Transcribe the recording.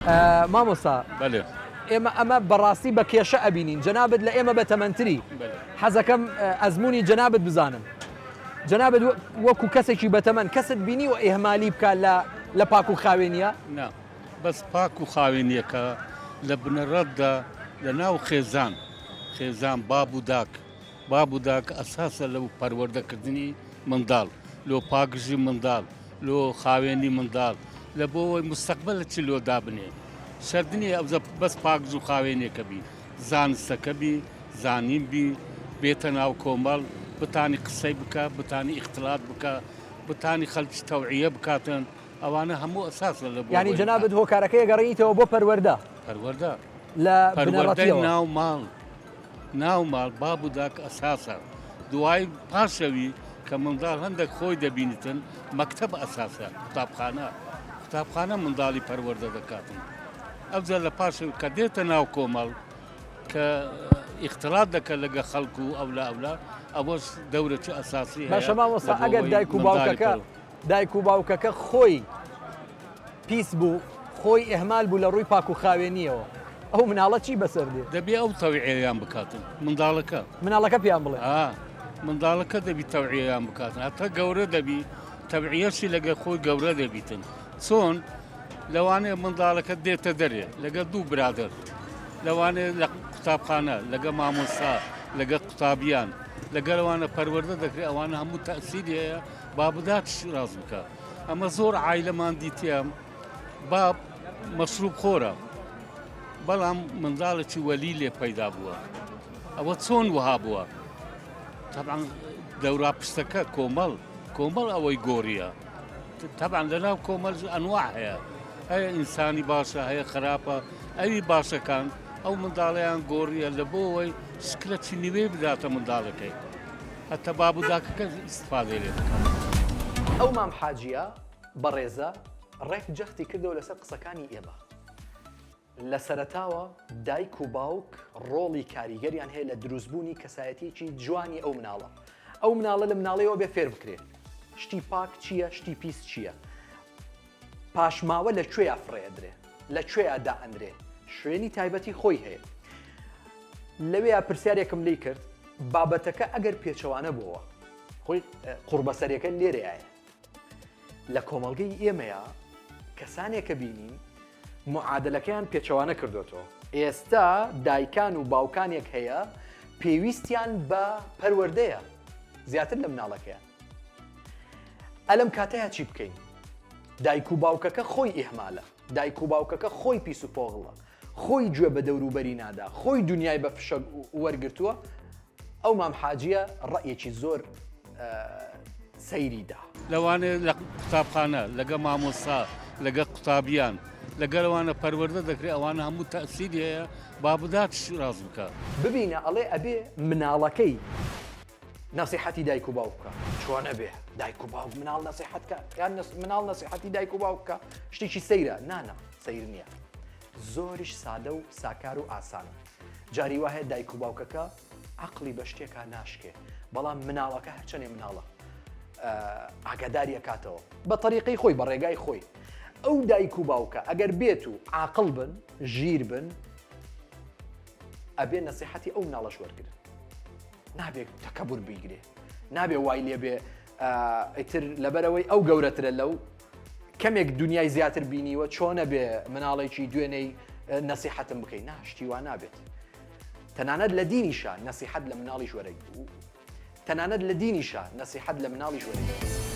مامۆستا بله ئێمە ئەمە بەڕاستی بە کێشە ئەبینین جەنابەت لە ئێمە بەتەمەنتری حەزەکەم ئەزمموی جەنابەت بزانم جەنابەت وەکو کەسێکی بەتەمەن کەست بینی و ئێهمالی بکات لە پاک و خاوێنیە نا بەس پاک و خاوێنیەکە لە بنەڕەتدا لە ناو خێزان باب و داک ئەساسە لەو پەروەردەکردنی منداڵ لۆ پاگژی منداڵ لۆ خاوێنی منداڵ لە بۆەوەی مستەقبلە چ لۆ دابنێ شەردنی ئەوزە بەس پاگژ و خاوێنێکە بی زانستەکە بی زانین بی بێتە ناو کۆمەڵ بتانی قسەی بکە بتانی ئیختلاات بکە بتانی خەڵکی تەوعیە بکاتن ئەوانە هەموو ئەساسە لە بۆ ینی جەنابەت هۆکارەکەی گەڕێنیتەوە بۆ پەروەردە لە پەروەردەی ناو ماڵ باب و داک ئەساسە دوای پاشەوی کە منداڵ هەندێک خۆی دەبینیتن مەکتەب ئەساسە قوتابخانە منداڵی پەروەردە دەکاتن ئەوجا لە پاشەوی کە دێتە ناو کۆمەڵ کە ئیختلاات دەکە لەگە خەڵکو و ئەولا ئەوەش دەورەی ئەساسی باشە مامۆستا ئەگەر دایک و باوکەکە خۆی پیس بوو خۆی ئەهمال بوو لە ڕووی پاک و خاوێنیەوە ئەو مناڵە چی بەسەر دێ دەبێ ئەو تەوعیەیان بکاتن مناڵەکە پیان بڵێ منداڵەکە دەبی تەوعیەیان بکاتن هەتا گەورە دەبی تەوعیەشی لەگە خۆی گەورە دەبیتن چۆن لەوانەیە منداڵەکە دێتە دەرێ لەگە دوو برادر لەوانەیە لە قوتابخانە لەگە مامۆستا لەگە قوتابیان لەگەڵەوانە پەروەردە دەکرێت ئەوانە هەموو تەسیری هەیە بابداتش ڕاز بکە ئەمە زۆر عایلەمان دیتیام باب مەشروب خۆرە بەڵام منداڵێکی وەلی لێ پەیدا بووە ئەوە چۆن وها بووە طبعاً دەورا پشتەکە کۆمەڵ ئەوەی گۆریە طبعاً لەناو کۆمەڵ ئەنواع هەیە ئینسانی باشە هەیە خراپە ئەوی باشەکان ئەو منداڵیان گۆڕیە لە بۆەوەی شکلەتی نوێ بداتە منداڵەکەی هەتا بابوداکەکە ئیسفادەی لێ بکات ئەو مام حاجیە بەڕێزە ڕێک جەختی کردەوە لەسەر قسەکانی ئێمە لە سەرەتاوە دایک و باوک ڕۆڵی کاریگەریان هەیە لە دروستبوونی کەسایەتیکی جوانی ئەو مناڵە لە مناڵەوە بێ فێر بکرێت شتی پاک چییە شتی پیس چییە پاشماوە لەکوێیە فڕێدرێ لەکوێیە دائەنرێ شوێنی تایبەتی خۆی هەیە لەوەیە پرسیارێکم لی کرد بابەتەکە ئەگەر پێچەوانە بووە خۆی قوربەسەریەکە لێرەیە لە کۆمەڵگەی ئێمەیە کەسانێکە بینین معادلەکەیان پێچەوانە کردوێتەوە ئێستا دایکان و باوکانێک هەیە پێویستیان بە پەروەردەیە زیاتر لە مناڵەکەیان ئەلەم کاتەیە چی بکەین دایک و باوکەکە خۆی ئیهمالە دایک و باوکەکە خۆی پیس و پۆغڵە خۆی گوێ بە دەوروبەری نادا خۆی دنیای بە فشە وەرگرتووە ئەو مام حاجیە ڕەیەکی زۆر سەیریدا لەوانێ لە قوتابخانە لەگە مامۆستا لەگە قوتابیان لەگەڵەوانە پەروەردە دەکرێت ئەوانە هەموو تەسیری هەیە بابداتش ڕاز بکە ببینە ئەڵێ ئەبێ مناڵەکەی نەسیحەتی دایک و باوکە چۆنە بێ دایک و باوک مناڵ نەسیحەتکە یان مناڵ نەسیحەتی دایک و باوکە شتێکی سەیرە نانە سەیر نییە زۆریش سادە و ساکار و ئاسانە جاری وایە دایک و باوکەکە عەقڵی بە شتێکە ناشکێ بەڵام مناڵەکە هەرچەنێ مناڵە ئاگاداریە کاتەوە بە طریقی خۆی بە ڕێگای خۆی ئەو دایک و باوکە ئەگەر بێت و عاقڵ بن ژیر بن ئەبێ نەسیحەتی ئەو مناڵەش وەرگرن نابێت تەکەبور بیگرێ نابێ وای لێ بێ ئیتر لەبەرەوەی ئەو گەورەترە لەو کەمێک دنیای زیاتر بینیوە چۆنە بێ مناڵێکی دوێنەی نەسیحەتم بکەین ناشتی وا نابێت تەنانەت لە دینیشە نەسیحەت لە مناڵی ژوەرەی تەنانەت لە دینیشە نەسیحەت لە مناڵی ژوەرەی